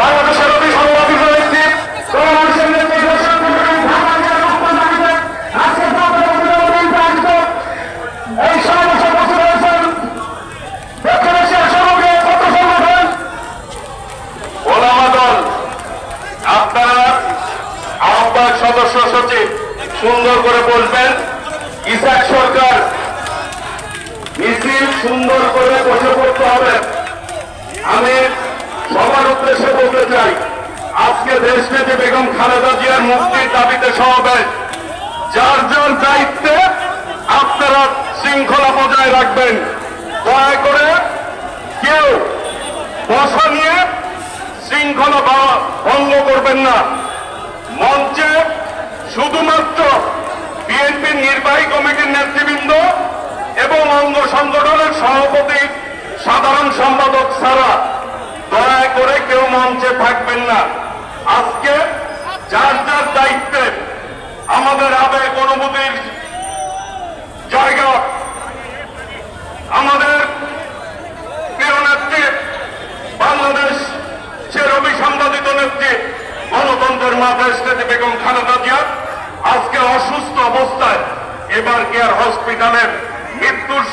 বাংলাদেশের অতি সম্মানিত ব্যক্তি বাংলাদেশের নেতৃত্ব এই সমাবেশে বসে রয়েছেন দক্ষিণ এশিয়ার সর্ববৃহৎ ছাত্র সংগঠন ওলামা দল। আপনারা আহ্বায়ক সদস্য সচিব সুন্দর করে বলবেন। ইসাক সরকার মিছিল সুন্দর করে বসে পড়তে হবে। আমি সবার উদ্দেশ্যে বলতে চাই, আজকে দেশনেত্রী বেগম খালেদা জিয়ার মুক্তির দাবিতে সমাবেশ। যার যার দায়িত্বে আপনারা শৃঙ্খলা বজায় রাখবেন। দয়া করে কেউ বসা নিয়ে শৃঙ্খলা ভঙ্গ করবেন না। মঞ্চে শুধুমাত্র বিএনপির নির্বাহী কমিটির নেতৃবৃন্দ এবং অঙ্গ সংগঠনের সভাপতি, সাধারণ সম্পাদক ছাড়া দয়া করে কেউ মঞ্চে থাকবেন না। আজকে যার যার দায়িত্বে আমাদের আবেগ অনুভূতির জায়গা, আমাদের প্রিয় নেত্রী, বাংলাদেশের অভিসম্পাদিত নেত্রী, গণতন্ত্রের মা দেশনেত্রী বেগম খালেদা জিয়া আজকে অসুস্থ অবস্থায় এবার কেয়ার হসপিটালের মৃত্যুর